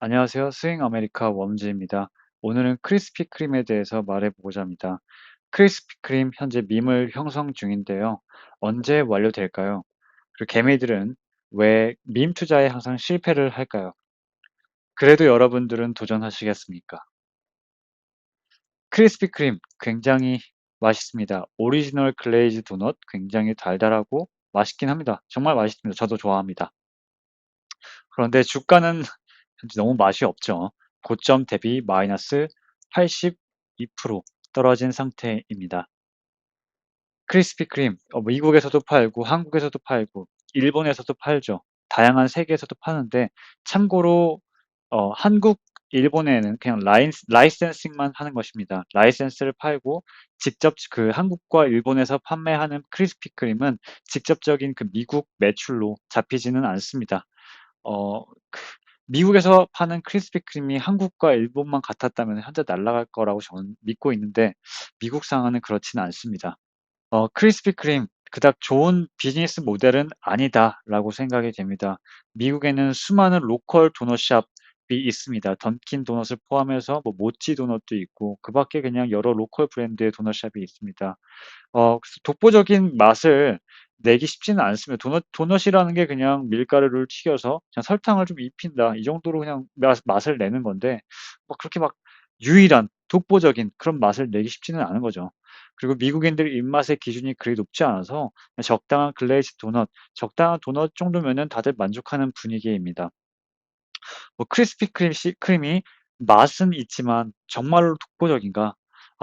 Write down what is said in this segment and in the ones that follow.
안녕하세요. 스윙 아메리카 웜즈입니다. 오늘은 크리스피 크림에 대해서 말해보고자 합니다. 크리스피 크림 현재 밈을 형성 중인데요. 언제 완료될까요? 그리고 개미들은 왜 밈 투자에 항상 실패를 할까요? 그래도 여러분들은 도전하시겠습니까? 크리스피 크림 굉장히 맛있습니다. 오리지널 글레이즈 도넛 굉장히 달달하고 맛있긴 합니다. 정말 맛있습니다. 저도 좋아합니다. 그런데 주가는 현재 너무 맛이 없죠. 고점 대비 마이너스 82% 떨어진 상태입니다. 크리스피 크림 미국에서도 팔고 한국에서도 팔고 일본에서도 팔죠. 다양한 세계에서도 파는데 참고로 한국, 일본에는 그냥 라이센싱만 하는 것입니다. 라이센스를 팔고 직접 그 한국과 일본에서 판매하는 크리스피 크림은 직접적인 그 미국 매출로 잡히지는 않습니다. 어 그 미국에서 파는 크리스피 크림이 한국과 일본만 같았다면 현재 날아갈 거라고 저는 믿고 있는데 미국 상황은 그렇지는 않습니다. 크리스피 크림 그닥 좋은 비즈니스 모델은 아니다라고 생각이 됩니다. 미국에는 수많은 로컬 도넛 샵이 있습니다. 던킨 도넛을 포함해서 뭐 모찌 도넛도 있고 그밖에 그냥 여러 로컬 브랜드의 도넛 샵이 있습니다. 그래서 독보적인 맛을 내기 쉽지는 않습니다. 도넛이라는 게 그냥 밀가루를 튀겨서 그냥 설탕을 좀 입힌다. 이 정도로 그냥 맛을 내는 건데 그렇게 막 유일한 독보적인 그런 맛을 내기 쉽지는 않은 거죠. 그리고 미국인들 입맛의 기준이 그리 높지 않아서 그냥 적당한 글레이즈 도넛, 적당한 도넛 정도면은 다들 만족하는 분위기입니다. 크리스피 크림이 맛은 있지만 정말로 독보적인가?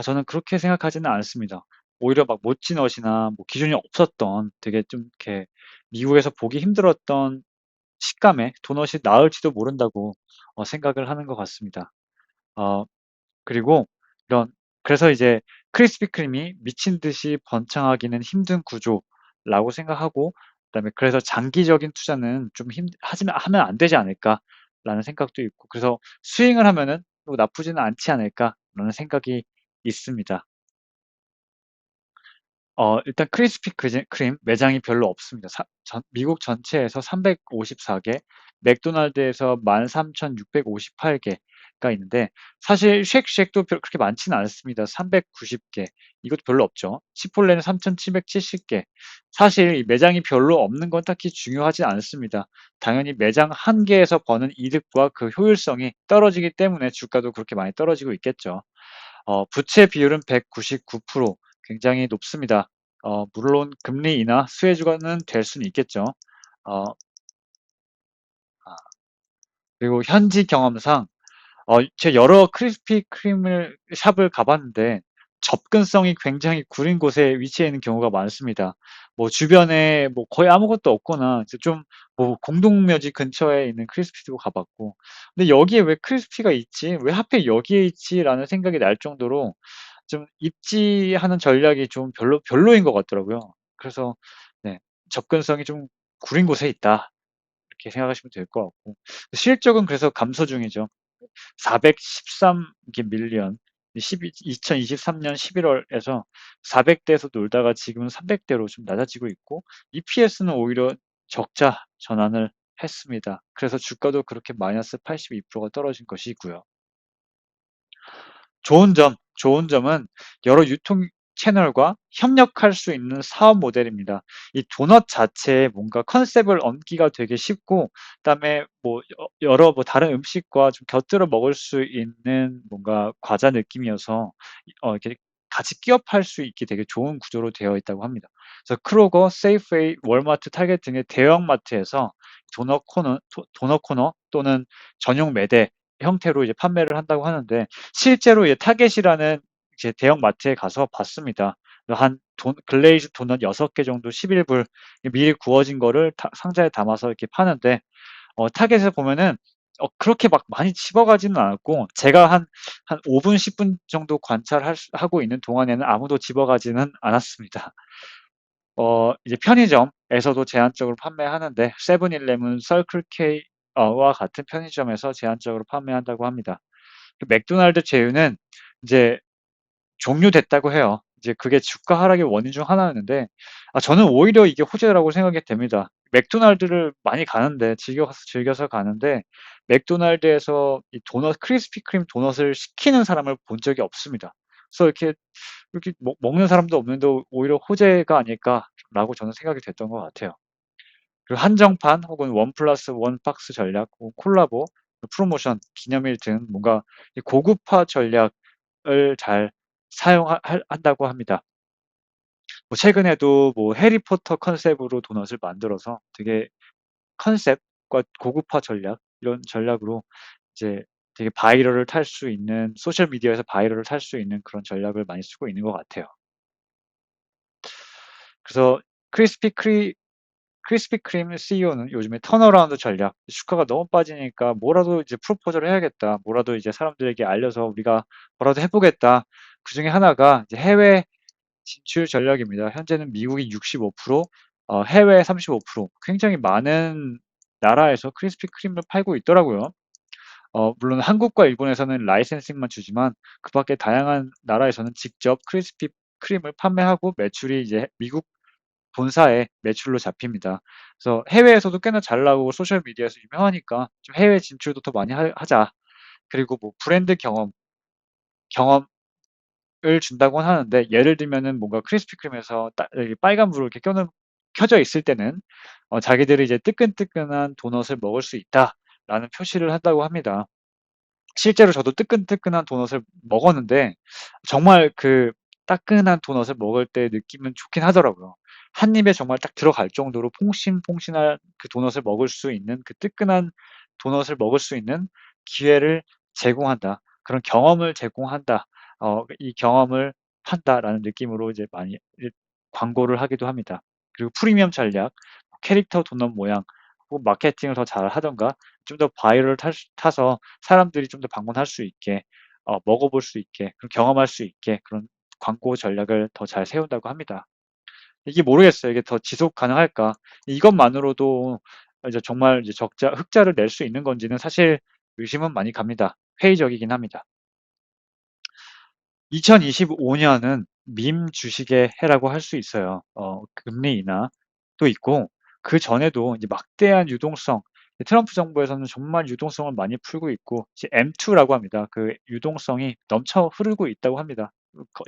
저는 그렇게 생각하지는 않습니다. 오히려 막 모찌넛이나 뭐 기존에 없었던 되게 좀 이렇게 미국에서 보기 힘들었던 식감의 도넛이 나을지도 모른다고 생각을 하는 것 같습니다. 어 그리고 이런 그래서 이제 크리스피 크림이 미친 듯이 번창하기는 힘든 구조라고 생각하고 그다음에 그래서 '장기적인 투자는 좀 하면 안 되지 않을까.'라는 생각도 있고 그래서 '스윙을 하면은 또 나쁘지는 않지 않을까.'라는 생각이 있습니다. 일단 크리스피 크림 매장이 별로 없습니다. 미국 전체에서 354 개, 맥도날드에서 13,658 개가 있는데 사실 쉑쉑도 그렇게 많지는 않습니다. 390 개. 이것도 별로 없죠. 치폴레는 3,770 개. 사실 이 매장이 별로 없는 건 딱히 중요하지 않습니다. 당연히 매장 한 개에서 버는 이득과 그 효율성이 떨어지기 때문에 주가도 그렇게 많이 떨어지고 있겠죠. 부채 비율은 199% 굉장히 높습니다. 물론 금리 인하 수혜주가는 될 수는 있겠죠. 어 아 그리고 현지 경험상 제가 여러 크리스피 크림을 샵을 가 봤는데 접근성이 굉장히 구린 곳에 위치해 있는 경우가 많습니다. 뭐 주변에 뭐 거의 아무것도 없거나 이제 좀 뭐 공동묘지 근처에 있는 크리스피도 가 봤고 '근데 여기에 왜 크리스피가 있지? 왜 하필 여기에 있지?'라는 생각이 날 정도로 좀 입지하는 전략이 좀 별로인 것 같더라고요. 그래서 네 '접근성이 좀 구린 곳에 있다.' 이렇게 생각하시면 될 것 같고 실적은 그래서 감소 중이죠. 413 이게 밀리언 2023년 11월에서 400 대에서 놀다가 지금은 300 대로 좀 낮아지고 있고 EPS는 오히려 적자 전환을 했습니다. 그래서 주가도 그렇게 마이너스 82%가 떨어진 것이고요. 좋은 점은 여러 유통 채널과 협력할 수 있는 사업 모델입니다. 이 도넛 자체에 뭔가 컨셉을 얹기가 되게 쉽고 그다음에 뭐 여러 뭐 다른 음식과 좀 곁들여 먹을 수 있는 뭔가 과자 느낌이어서 이렇게 같이 끼워 팔 수 있게 되게 좋은 구조로 되어 있다고 합니다. 그래서 크로거, 세이프웨이, 월마트, 타겟 등의 대형 마트에서 도넛 코너 또는 전용 매대 형태로 이제 판매를 한다고 하는데 실제로 이 타겟이라는 이제 대형 마트에 가서 봤습니다. 한 글레이즈 도넛 6개 정도 11불 미리 구워진 거를 상자에 담아서 이렇게 파는데 타겟에서 보면은 그렇게 막 많이 집어가지는 않았고 제가 한 5분 10분 정도 하고 있는 동안에는 아무도 집어가지는 않았습니다. 이제 편의점에서도 제한적으로 판매하는데 세븐일레븐, 설클K 와 같은 편의점에서 제한적으로 판매한다고 합니다. 그 맥도날드 제휴는 이제 종료됐다고 해요. 이제 그게 주가 하락의 원인 중 하나였는데, 저는 오히려 이게 호재라고 생각이 됩니다. 맥도날드를 많이 가는데, 즐겨서 가는데, 맥도날드에서 이 크리스피 크림 도넛을 시키는 사람을 본 적이 없습니다. 그래서 이렇게 먹는 사람도 없는데 오히려 호재가 아닐까라고 저는 생각이 됐던 것 같아요. 그리고 한정판 혹은 원 플러스 원 박스 전략, 콜라보, 프로모션, 기념일 등 뭔가 이 고급화 전략을 잘 한다고 합니다. 뭐 최근에도 뭐 해리포터 컨셉으로 도넛을 만들어서 되게 컨셉과 고급화 전략, 이런 전략으로 이제 되게 바이럴을 탈 수 있는, 소셜 미디어에서 바이럴을 탈 수 있는 그런 전략을 많이 쓰고 있는 것 같아요. 그래서 크리스피 크리 크리스피 크림 CEO는 요즘에 턴어라운드 전략, 주가가 너무 빠지니까 뭐라도 이제 프로포즈를 해야겠다. 뭐라도 이제 사람들에게 알려서 우리가 뭐라도 해보겠다. 그 중에 하나가 이제 해외 진출 전략입니다. 현재는 미국이 65%, 해외 35%, 굉장히 많은 나라에서 크리스피 크림을 팔고 있더라고요. 물론 한국과 일본에서는 라이센싱만 주지만 그 밖에 다양한 나라에서는 직접 크리스피 크림을 판매하고 매출이 이제 미국 본사의 매출로 잡힙니다. 그래서 해외에서도 꽤나 잘 나오고 소셜 미디어에서 유명하니까 좀 해외 진출도 더 많이 하자. 그리고 뭐 브랜드 경험을 준다고 하는데, 예를 들면은 뭔가 크리스피 크림에서 여기 빨간 불을 이렇게 켜져 있을 때는 자기들이 이제 뜨끈뜨끈한 도넛을 먹을 수 있다라는 표시를 한다고 합니다. 실제로 저도 뜨끈뜨끈한 도넛을 먹었는데 정말 그 따끈한 도넛을 먹을 때 느낌은 좋긴 하더라고요. 한 입에 정말 딱 들어갈 정도로 퐁신퐁신한 그 도넛을 먹을 수 있는, 그 뜨끈한 도넛을 먹을 수 있는 기회를 제공한다. 그런 경험을 제공한다. 이 경험을 판다라는 느낌으로 이제 많이 광고를 하기도 합니다. 그리고 프리미엄 전략, 캐릭터 도넛 모양, 혹은 마케팅을 더 잘하던가 좀 더 바이럴을 타서 사람들이 좀 더 방문할 수 있게, 먹어볼 수 있게, 그런 경험할 수 있게 그런 광고 전략을 더 잘 세운다고 합니다. 이게 모르겠어요. 이게 더 지속 가능할까? 이것만으로도 이제 정말 이제 흑자를 낼 수 있는 건지는 사실 의심은 많이 갑니다. 회의적이긴 합니다. 2025년은 밈 주식의 해라고 할 수 있어요. 금리 인하도 있고, 그 전에도 이제 막대한 유동성, 트럼프 정부에서는 정말 유동성을 많이 풀고 있고, 이제 M2라고 합니다. 그 유동성이 넘쳐 흐르고 있다고 합니다.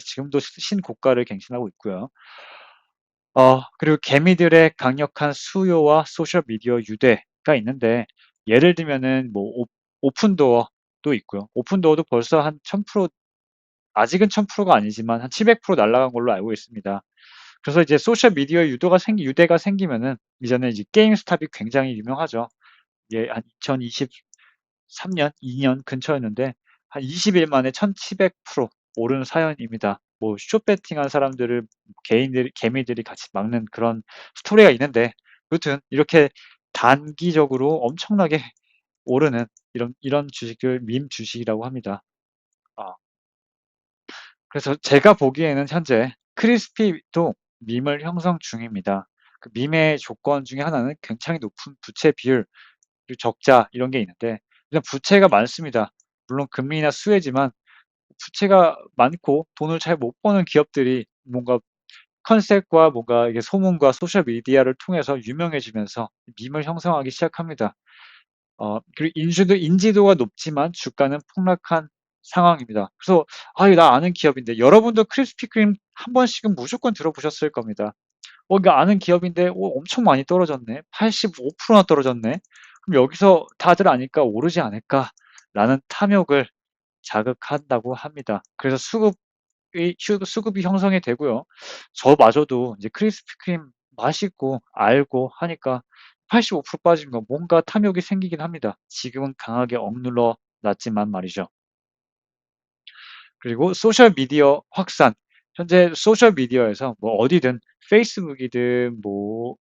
지금도 신고가를 갱신하고 있고요. 그리고 개미들의 강력한 수요와 소셜 미디어 유대가 있는데, 예를 들면은 뭐 오픈도어도 있고요. 오픈도어도 벌써 한 1000%, 아직은 1000%가 아니지만 한 700% 날아간 걸로 알고 있습니다. 그래서 이제 소셜 미디어 유대가 생기면은, 이전에 이제 게임스탑이 굉장히 유명하죠. 이게 한 2023년, 2년 근처였는데 한 20일 만에 1700% 오른 사연입니다. 뭐 숏배팅한 사람들을 개미들이 같이 막는 그런 스토리가 있는데, 여튼 이렇게 단기적으로 엄청나게 오르는 이런 주식을 밈 주식이라고 합니다. 아, 그래서 제가 보기에는 현재 크리스피도 밈을 형성 중입니다. 그 밈의 조건 중에 하나는 굉장히 높은 부채 비율, 그리고 적자 이런 게 있는데, 일단 부채가 많습니다. 물론 금리나 수혜지만 부채가 많고 돈을 잘 못 버는 기업들이 뭔가 컨셉과 뭔가 이게 소문과 소셜 미디어를 통해서 유명해지면서 밈을 형성하기 시작합니다. 그리고 인지도가 높지만 주가는 폭락한 상황입니다. 그래서 이거 나 아는 기업인데, 여러분도 크리스피 크림 한 번씩은 무조건 들어보셨을 겁니다. 이거 아는 기업인데 엄청 많이 떨어졌네. 85%나 떨어졌네. 그럼 여기서 다들 아니까 오르지 않을까라는 탐욕을 자극한다고 합니다. 그래서 수급이 형성이 되고요. 저마저도 이제 크리스피 크림 맛있고 알고 하니까 85% 빠진 거 뭔가 탐욕이 생기긴 합니다. 지금은 강하게 억눌러 놨지만 말이죠. 그리고 소셜 미디어 확산. 현재 소셜 미디어에서 뭐 어디든, 페이스북이든 뭐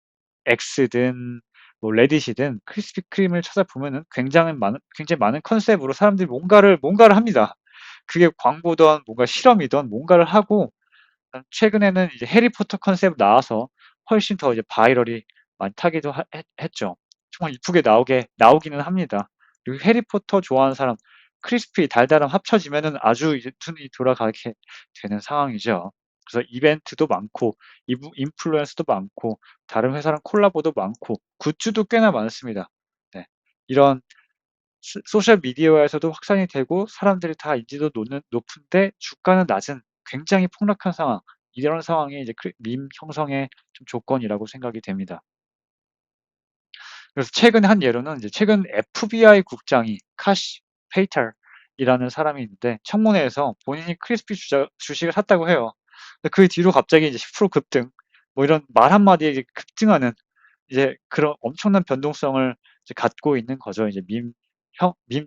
X든 뭐 레딧이든 크리스피 크림을 찾아보면은 굉장히 많은 컨셉으로 사람들이 뭔가를 합니다. 그게 광고든 뭔가 실험이든 뭔가를 하고, 최근에는 이제 해리포터 컨셉 나와서 훨씬 더 이제 바이럴이 많이 타기도 했죠. 정말 이쁘게 나오기는 합니다. 그리고 해리포터 좋아하는 사람, 크리스피 달달함 합쳐지면은 아주 이제 눈이 돌아가게 되는 상황이죠. 그래서 이벤트도 많고 인플루언서도 많고 다른 회사랑 콜라보도 많고 굿즈도 꽤나 많습니다. 네. 이런 소셜 미디어에서도 확산이 되고 사람들이 다 인지도 높은데 주가는 낮은 굉장히 폭락한 상황. 이런 상황이 이제 밈 형성의 좀 조건이라고 생각이 됩니다. 그래서 최근에 한 예로는 이제 최근 FBI 국장이 카시 페이탈이라는 사람이 있는데 청문회에서 본인이 크리스피 주식을 샀다고 해요. 근데 그 뒤로 갑자기 이제 10% 급등, 뭐 이런 말 한마디에 이제 급등하는 이제 그런 엄청난 변동성을 이제 갖고 있는 거죠. 이제 밈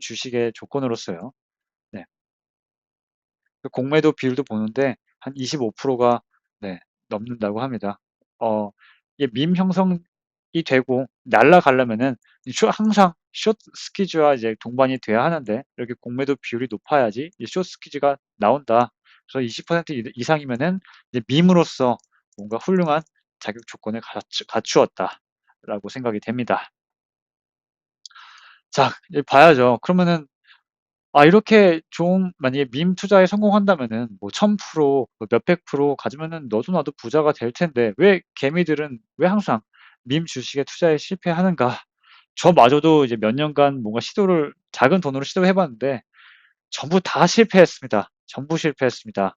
주식의 조건으로서요. 네. 그 공매도 비율도 보는데 한 25%가 네, 넘는다고 합니다. 어, 이게 밈 형성이 되고 날아가려면은 항상 숏 스퀴즈와 이제 동반이 돼야 하는데 이렇게 공매도 비율이 높아야지 이숏 스퀴즈가 나온다. 그래서 20% 이상이면은 이제 밈으로서 뭔가 훌륭한 자격 조건을 갖추었다라고 생각이 됩니다. 자, 이제 봐야죠. 그러면은 이렇게 좀 만약에 밈 투자에 성공한다면은 뭐 1000%, 뭐 몇백 프로 가지면은 너도 나도 부자가 될 텐데 왜 개미들은 왜 항상 밈 주식에 투자에 실패하는가? 저마저도 이제 몇 년간 뭔가 작은 돈으로 시도를 해봤는데 전부 다 실패했습니다. 전부 실패했습니다.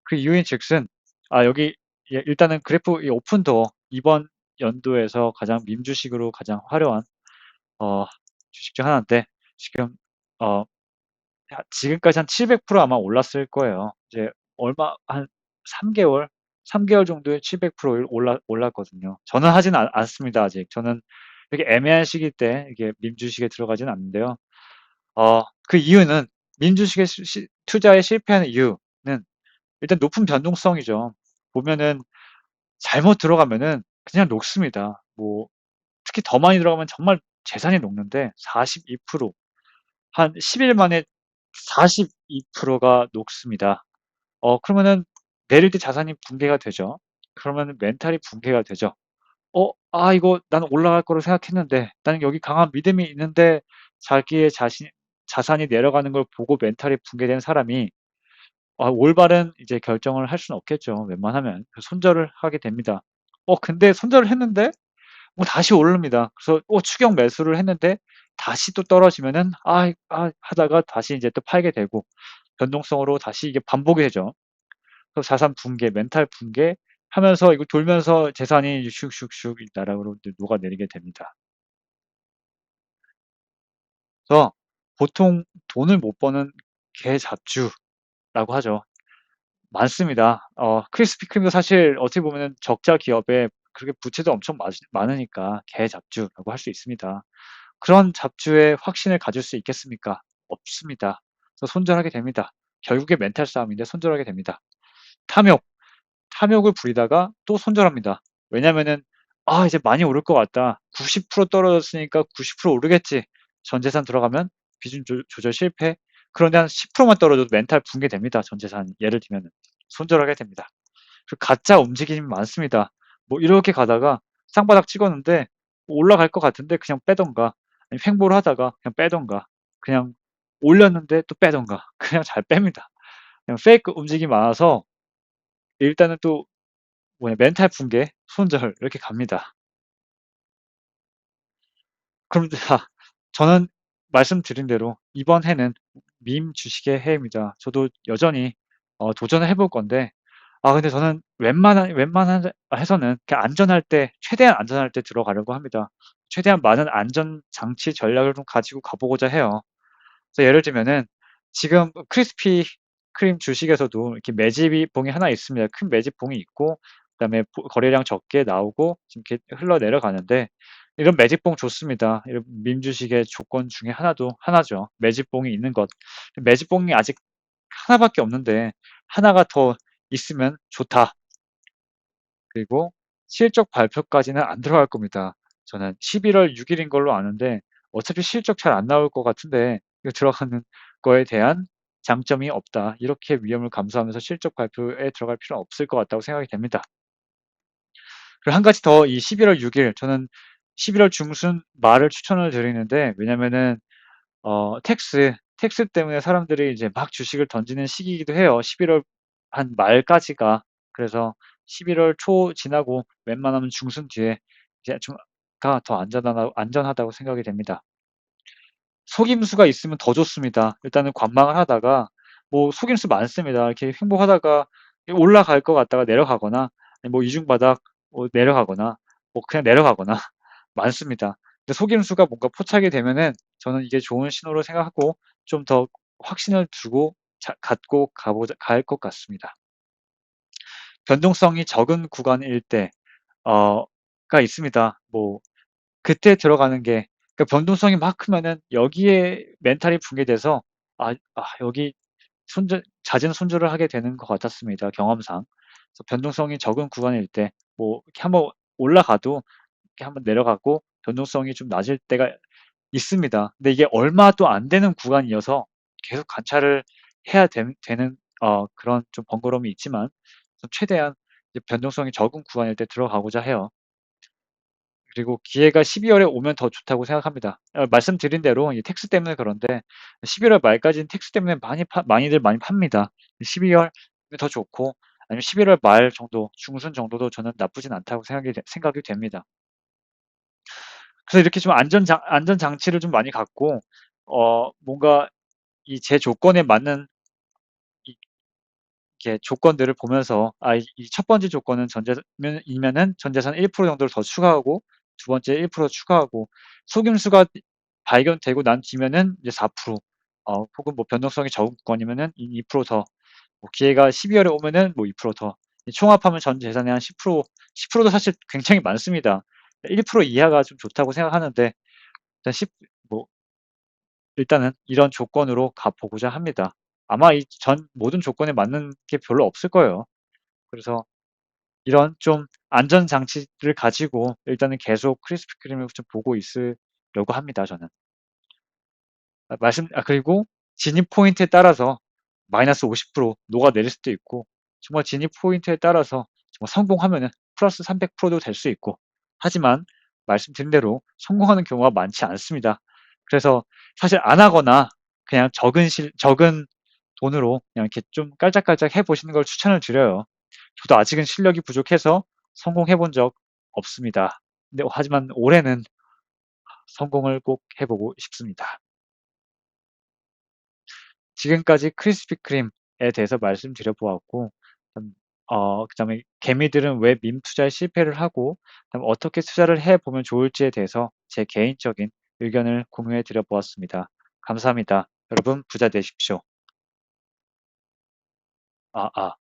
그 이유인즉슨 여기 일단은 그래프 이 오픈도어 이번 연도에서 가장 밈 주식으로 가장 화려한 어, 주식 중 하나인데 지금 어, 지금까지 한 700% 아마 올랐을 거예요. 이제 얼마 한 3개월, 3개월 정도에 700% 올랐거든요. 저는 하진 않습니다, 아직. 저는 이렇게 애매한 시기 때 이게 민주식에 들어가진 않는데요. 그 이유는 민주식에 투자에 실패하는 이유는 일단 높은 변동성이죠. 보면은 잘못 들어가면은 그냥 녹습니다. 뭐 특히 더 많이 들어가면 정말 재산이 녹는데 42%, 한 10일 만에 42%가 녹습니다. 그러면은 내릴 때 자산이 붕괴가 되죠. 그러면은 멘탈이 붕괴가 되죠. 이거 나는 올라갈 거로 생각했는데, 나는 여기 강한 믿음이 있는데, 자기의 자산이 내려가는 걸 보고 멘탈이 붕괴된 사람이, 올바른 이제 결정을 할 수는 없겠죠. 웬만하면. 손절을 하게 됩니다. 근데 손절을 했는데, 뭐 다시 오릅니다. 그래서 추격 매수를 했는데, 다시 또 떨어지면은, 하다가 다시 이제 또 팔게 되고, 변동성으로 다시 이게 반복이 되죠. 그래서 자산 붕괴, 멘탈 붕괴 하면서 이거 돌면서 재산이 슉슉슉 나락으로 녹아내리게 됩니다. 그래서 보통 돈을 못 버는 개잡주라고 하죠. 많습니다. 크리스피 크림도 사실 어떻게 보면 적자 기업에 그렇게 부채도 엄청 많으니까 개잡주라고 할 수 있습니다. 그런 잡주에 확신을 가질 수 있겠습니까? 없습니다. 그래서 손절하게 됩니다. 결국에 멘탈 싸움인데 손절하게 됩니다. 탐욕. 탐욕을 부리다가 또 손절합니다. 왜냐면은 이제 많이 오를 것 같다. 90% 떨어졌으니까 90% 오르겠지. 전 재산 들어가면 비중 조절 실패. 그런데 한 10%만 떨어져도 멘탈 붕괴됩니다. 전 재산 예를 들면 손절하게 됩니다. 그 가짜 움직임이 많습니다. 뭐 이렇게 가다가 쌍바닥 찍었는데 올라갈 것 같은데 그냥 빼던가, 아니 횡보를 하다가 그냥 빼던가, 그냥 올렸는데 또 빼던가, 그냥 잘 뺍니다. 그냥 페이크 움직임이 많아서 일단은 또 뭐냐 멘탈 붕괴, 손절 이렇게 갑니다. 그럼 저는 말씀드린 대로 이번 해는 밈 주식의 해입니다. 저도 여전히 도전을 해볼 건데 근데 저는 웬만한 해서는 그냥 안전할 때 최대한 안전할 때 들어가려고 합니다. 최대한 많은 안전 장치 전략을 좀 가지고 가보고자 해요. 그래서 예를 들면은 지금 크리스피 크림 주식에서도 이렇게 매집봉이 하나 있습니다. 큰 매집봉이 있고 그다음에 거래량 적게 나오고 지금 이렇게 흘러내려가는데 이런 매집봉 좋습니다. 이런 밈 주식의 조건 중에 하나죠. 매집봉이 있는 것. 매집봉이 아직 하나밖에 없는데 하나가 더 있으면 좋다. 그리고 실적 발표까지는 안 들어갈 겁니다. 저는 11월 6일인 걸로 아는데 어차피 실적 잘 안 나올 것 같은데 이거 들어가는 거에 대한 장점이 없다. 이렇게 위험을 감수하면서 실적 발표에 들어갈 필요는 없을 것 같다고 생각이 됩니다. 그리고 한 가지 더 이 11월 6일 저는 11월 중순 말을 추천을 드리는데 왜냐면은 텍스 때문에 사람들이 이제 막 주식을 던지는 시기이기도 해요. 11월 한 말까지가 그래서 11월 초 지나고 웬만하면 중순 뒤에 이제 좀 가 더 안전하다고 생각이 됩니다. 속임수가 있으면 더 좋습니다. 일단은 관망을 하다가 뭐 속임수 많습니다. 이렇게 횡보하다가 올라갈 것 같다가 내려가거나 아니 뭐 이중바닥 내려가거나 뭐 그냥 내려가거나 많습니다. 근데 속임수가 뭔가 포착이 되면은 저는 이게 좋은 신호로 생각하고 좀 더 확신을 두고 갖고 갈 것 같습니다. 변동성이 적은 구간일 때 가 있습니다. 뭐 그때 들어가는 게 그러니까 변동성이 막 크면은 여기에 멘탈이 붕괴돼서 여기 잦은 손절을 하게 되는 것 같았습니다, 경험상. 그래서 변동성이 적은 구간일 때 뭐 이렇게 한번 올라가도 이렇게 한번 내려가고 변동성이 좀 낮을 때가 있습니다. 근데 이게 얼마도 안 되는 구간이어서 계속 관찰을 해야 되는 그런 좀 번거로움이 있지만 최대한 이제 변동성이 적은 구간일 때 들어가고자 해요. 그리고 기회가 12월에 오면 더 좋다고 생각합니다. 말씀드린 대로 이 텍스 때문에 그런데 11월 말까지는 텍스 때문에 많이들 많이 팝니다. 12월이 더 좋고 아니면 11월 말 정도, 중순 정도도 저는 나쁘진 않다고 생각이 됩니다. 그래서 이렇게 좀 안전 장치를 좀 많이 갖고 뭔가 이 제 조건에 맞는 이 이렇게 조건들을 보면서 이 첫 번째 조건은 이면은 전 재산 1% 정도를 더 추가하고 두 번째 1% 추가하고 속임수가 발견되고 난 뒤면은 이제 4% 혹은 뭐 변동성이 적은 구간이면은 2% 더 뭐 기회가 12월에 오면은 뭐 2% 더 총합하면 전 재산의 한 10% 10%도 사실 굉장히 많습니다. 1% 이하가 좀 좋다고 생각하는데 일단 10뭐 일단은 이런 조건으로 가 보고자 합니다. 아마 이 모든 조건에 맞는 게 별로 없을 거예요. 그래서 이런 좀 안전 장치를 가지고 일단은 계속 크리스피 크림을 좀 보고 있으려고 합니다, 저는. 그리고 진입 포인트에 따라서 마이너스 50% 녹아내릴 수도 있고 정말 진입 포인트에 따라서 정말 성공하면은 플러스 300%도 될 수 있고 하지만 말씀드린 대로 성공하는 경우가 많지 않습니다. 그래서 사실 안 하거나 그냥 적은 돈으로 그냥 이렇게 좀 깔짝깔짝 해 보시는 걸 추천을 드려요. 저도 아직은 실력이 부족해서 성공해 본 적 없습니다. 근데 하지만 올해는 성공을 꼭 해 보고 싶습니다. 지금까지 크리스피 크림에 대해서 말씀드려 보았고 그다음에 개미들은 왜 밈 투자에 실패를 하고 그다음에 어떻게 투자를 해 보면 좋을지에 대해서 제 개인적인 의견을 공유해 드려 보았습니다. 감사합니다. 여러분 부자 되십시오.